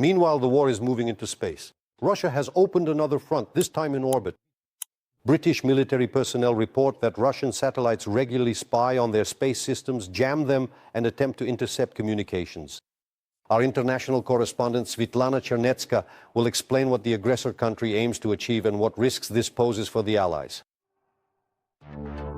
Meanwhile, the war is moving into space. Russia has opened another front, this time in orbit. British military personnel report that Russian satellites regularly spy on their space systems, jam them, and attempt to intercept communications. Our international correspondent Svitlana Chernetska will explain what the aggressor country aims to achieve and what risks this poses for the Allies.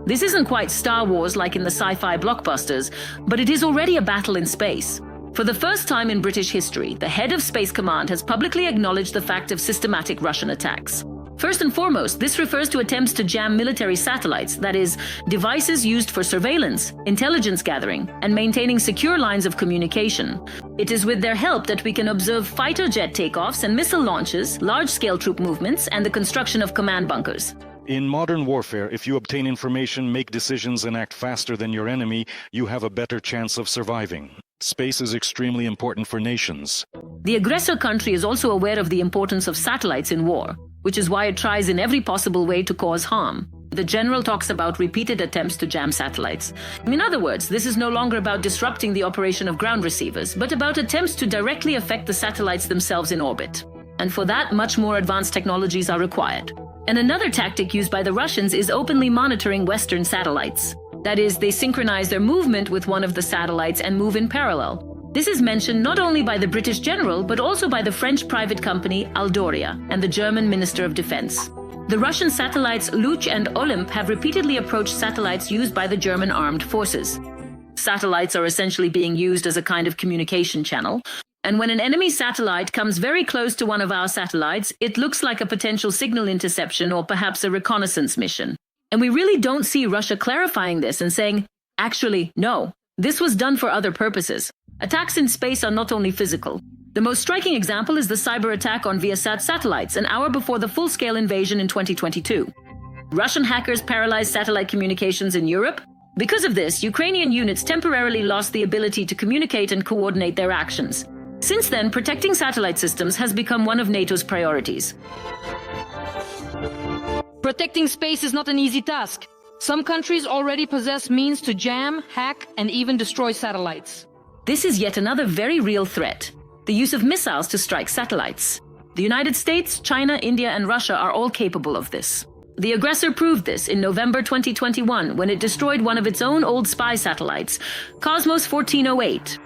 This isn't quite Star Wars like in the sci-fi blockbusters, but it is already a battle in space. For the first time in British history, the head of Space Command has publicly acknowledged the fact of systematic Russian attacks. First and foremost, this refers to attempts to jam military satellites, that is, devices used for surveillance, intelligence gathering, and maintaining secure lines of communication. It is with their help that we can observe fighter jet takeoffs and missile launches, large-scale troop movements, and the construction of command bunkers. In modern warfare, if you obtain information, make decisions, and act faster than your enemy, you have a better chance of surviving. Space is extremely important for nations. The aggressor country is also aware of the importance of satellites in war, which is why it tries in every possible way to cause harm. The general talks about repeated attempts to jam satellites. In other words, this is no longer about disrupting the operation of ground receivers, but about attempts to directly affect the satellites themselves in orbit. And for that, much more advanced technologies are required. And another tactic used by the Russians is openly monitoring Western satellites. That is, they synchronize their movement with one of the satellites and move in parallel. This is mentioned not only by the British general, but also by the French private company Aldoria and the German Minister of Defense. The Russian satellites Luch and Olymp have repeatedly approached satellites used by the German armed forces. Satellites are essentially being used as a kind of communication channel, and when an enemy satellite comes very close to one of our satellites, it looks like a potential signal interception or perhaps a reconnaissance mission. And we really don't see Russia clarifying this and saying, actually, no, this was done for other purposes. Attacks in space are not only physical. The most striking example is the cyber attack on Viasat satellites an hour before the full-scale invasion in 2022. Russian hackers paralyzed satellite communications in Europe. Because of this, Ukrainian units temporarily lost the ability to communicate and coordinate their actions. Since then, protecting satellite systems has become one of NATO's priorities. Protecting space is not an easy task. Some countries already possess means to jam, hack, and even destroy satellites. This is yet another very real threat: the use of missiles to strike satellites. The United States, China, India, and Russia are all capable of this. The aggressor proved this in November 2021 when it destroyed one of its own old spy satellites, Cosmos 1408.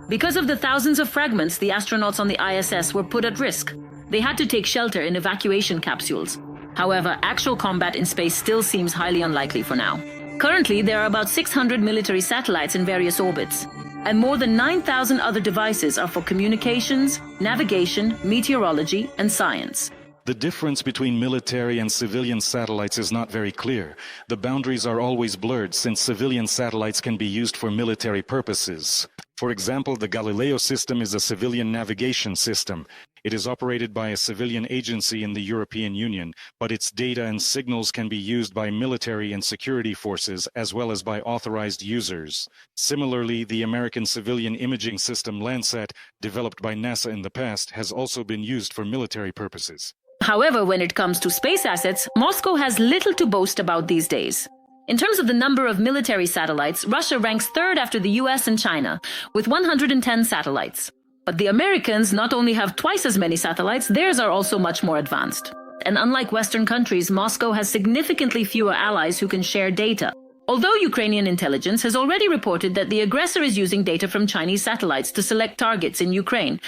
Because of the thousands of fragments, the astronauts on the ISS were put at risk. They had to take shelter in evacuation capsules. However, actual combat in space still seems highly unlikely for now. Currently, there are about 600 military satellites in various orbits, and more than 9,000 other devices are for communications, navigation, meteorology, and science. The difference between military and civilian satellites is not very clear. The boundaries are always blurred since civilian satellites can be used for military purposes. For example, the Galileo system is a civilian navigation system. It is operated by a civilian agency in the European Union, but its data and signals can be used by military and security forces as well as by authorized users. Similarly, the American civilian imaging system Landsat, developed by NASA in the past, has also been used for military purposes. However, when it comes to space assets, Moscow has little to boast about these days. In terms of the number of military satellites, Russia ranks third after the US and China, with 110 satellites. But the Americans not only have twice as many satellites, theirs are also much more advanced. And unlike Western countries, Moscow has significantly fewer allies who can share data. Although Ukrainian intelligence has already reported that the aggressor is using data from Chinese satellites to select targets in Ukraine.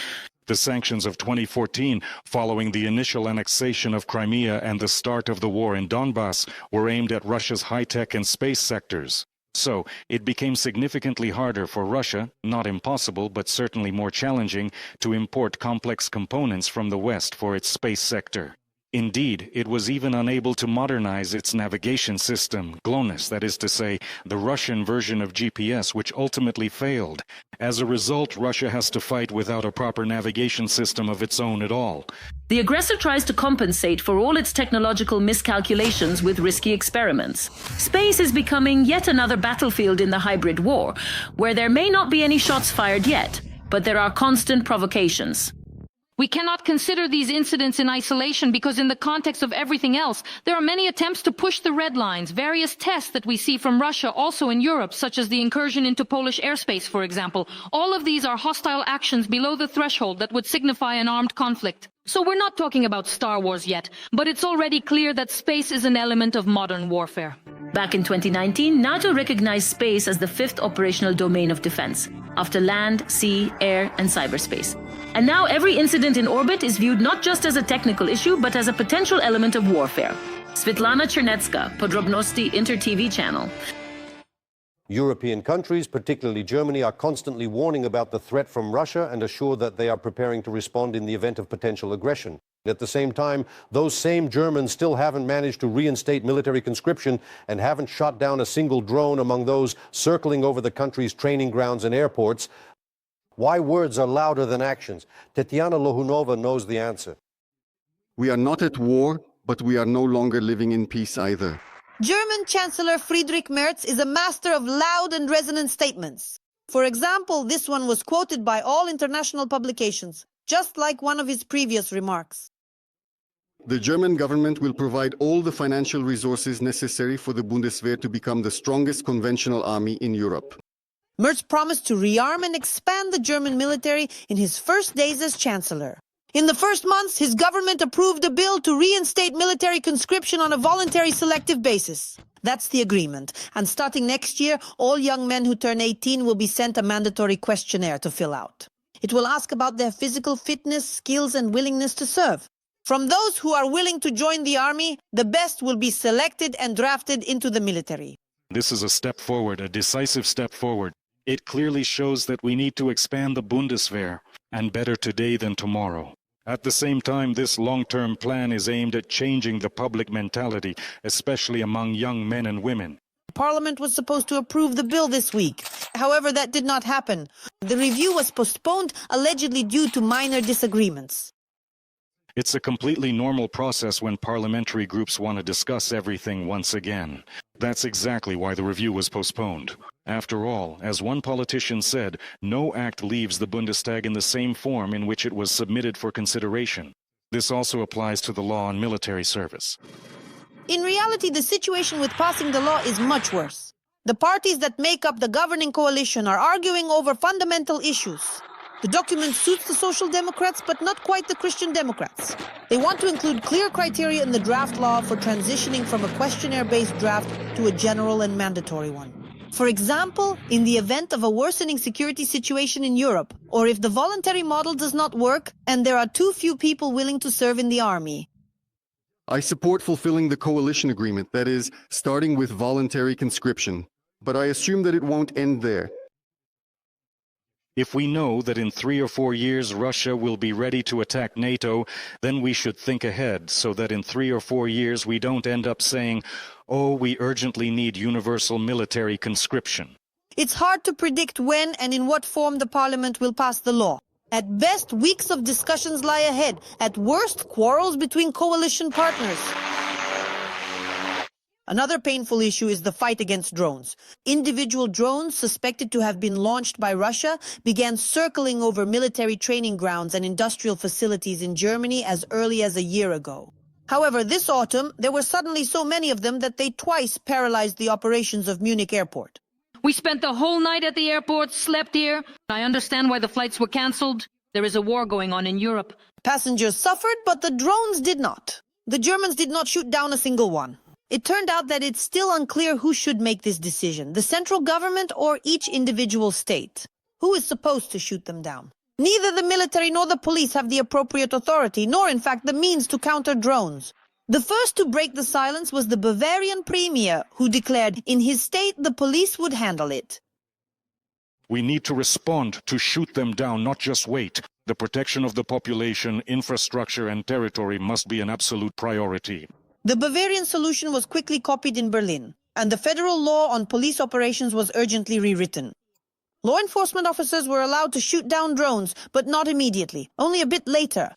The sanctions of 2014, following the initial annexation of Crimea and the start of the war in Donbass, were aimed at Russia's high-tech and space sectors. So, it became significantly harder for Russia, not impossible but certainly more challenging, to import complex components from the West for its space sector. Indeed, it was even unable to modernize its navigation system, GLONASS, that is to say, the Russian version of GPS, which ultimately failed. As a result, Russia has to fight without a proper navigation system of its own at all. The aggressor tries to compensate for all its technological miscalculations with risky experiments. Space is becoming yet another battlefield in the hybrid war, where there may not be any shots fired yet, but there are constant provocations. We cannot consider these incidents in isolation because in the context of everything else, there are many attempts to push the red lines, various tests that we see from Russia also in Europe, such as the incursion into Polish airspace, for example. All of these are hostile actions below the threshold that would signify an armed conflict. So we're not talking about Star Wars yet, but it's already clear that space is an element of modern warfare. Back in 2019, NATO recognized space as the fifth operational domain of defense, after land, sea, air, and cyberspace. And now every incident in orbit is viewed not just as a technical issue, but as a potential element of warfare. Svetlana Chernetska, Podrobnosti, Inter-TV channel. European countries, particularly Germany, are constantly warning about the threat from Russia and assure that they are preparing to respond in the event of potential aggression. At the same time, those same Germans still haven't managed to reinstate military conscription and haven't shot down a single drone among those circling over the country's training grounds and airports. Why words are louder than actions? Tetiana Lohunova knows the answer. We are not at war, but we are no longer living in peace either. German Chancellor Friedrich Merz is a master of loud and resonant statements. For example, this one was quoted by all international publications, just like one of his previous remarks. The German government will provide all the financial resources necessary for the Bundeswehr to become the strongest conventional army in Europe. Merz promised to rearm and expand the German military in his first days as Chancellor. In the first months, his government approved a bill to reinstate military conscription on a voluntary selective basis. That's the agreement. And starting next year, all young men who turn 18 will be sent a mandatory questionnaire to fill out. It will ask about their physical fitness, skills, and willingness to serve. From those who are willing to join the army, the best will be selected and drafted into the military. This is a step forward, a decisive step forward. It clearly shows that we need to expand the Bundeswehr, and better today than tomorrow. At the same time, this long-term plan is aimed at changing the public mentality, especially among young men and women. Parliament was supposed to approve the bill this week. However, that did not happen. The review was postponed, allegedly due to minor disagreements. It's a completely normal process when parliamentary groups want to discuss everything once again. That's exactly why the review was postponed. After all, as one politician said, no act leaves the Bundestag in the same form in which it was submitted for consideration. This also applies to the law on military service. In reality, the situation with passing the law is much worse. The parties that make up the governing coalition are arguing over fundamental issues. The document suits the Social Democrats, but not quite the Christian Democrats. They want to include clear criteria in the draft law for transitioning from a questionnaire-based draft to a general and mandatory one. For example, in the event of a worsening security situation in Europe, or if the voluntary model does not work and there are too few people willing to serve in the army. I support fulfilling the coalition agreement, that is, starting with voluntary conscription. But I assume that it won't end there. If we know that in 3 or 4 years Russia will be ready to attack NATO, then we should think ahead so that in 3 or 4 years we don't end up saying, oh, we urgently need universal military conscription. It's hard to predict when and in what form the parliament will pass the law. At best, weeks of discussions lie ahead. At worst, quarrels between coalition partners. Another painful issue is the fight against drones. Individual drones suspected to have been launched by Russia began circling over military training grounds and industrial facilities in Germany as early as a year ago. However, this autumn, there were suddenly so many of them that they twice paralyzed the operations of Munich airport. We spent the whole night at the airport, slept here. I understand why the flights were cancelled. There is a war going on in Europe. Passengers suffered, but the drones did not. The Germans did not shoot down a single one. It turned out that it's still unclear who should make this decision, the central government or each individual state. Who is supposed to shoot them down? Neither the military nor the police have the appropriate authority, nor in fact the means to counter drones. The first to break the silence was the Bavarian premier, who declared in his state the police would handle it. We need to respond, to shoot them down, not just wait. The protection of the population, infrastructure and territory must be an absolute priority. The Bavarian solution was quickly copied in Berlin, and the federal law on police operations was urgently rewritten. Law enforcement officers were allowed to shoot down drones, but not immediately, only a bit later.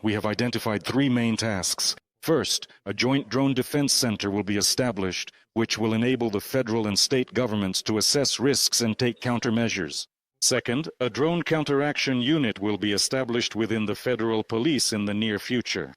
We have identified 3 main tasks. First, a joint drone defense center will be established, which will enable the federal and state governments to assess risks and take countermeasures. Second, a drone counteraction unit will be established within the federal police in the near future.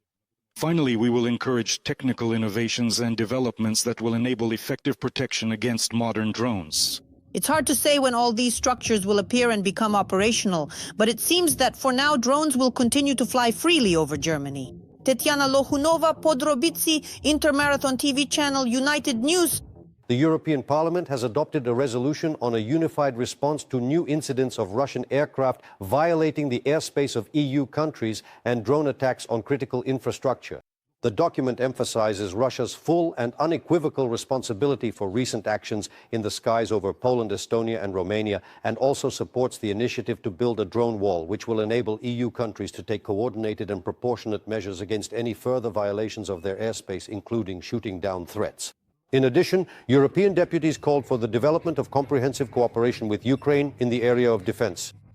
Finally, we will encourage technical innovations and developments that will enable effective protection against modern drones. It's hard to say when all these structures will appear and become operational, but it seems that for now drones will continue to fly freely over Germany. Tetiana Lohunova, Podrobici, Intermarathon TV channel, United News. The European Parliament has adopted a resolution on a unified response to new incidents of Russian aircraft violating the airspace of EU countries and drone attacks on critical infrastructure. The document emphasizes Russia's full and unequivocal responsibility for recent actions in the skies over Poland, Estonia, and Romania, and also supports the initiative to build a drone wall, which will enable EU countries to take coordinated and proportionate measures against any further violations of their airspace, including shooting down threats. In addition, European deputies called for the development of comprehensive cooperation with Ukraine in the area of defense.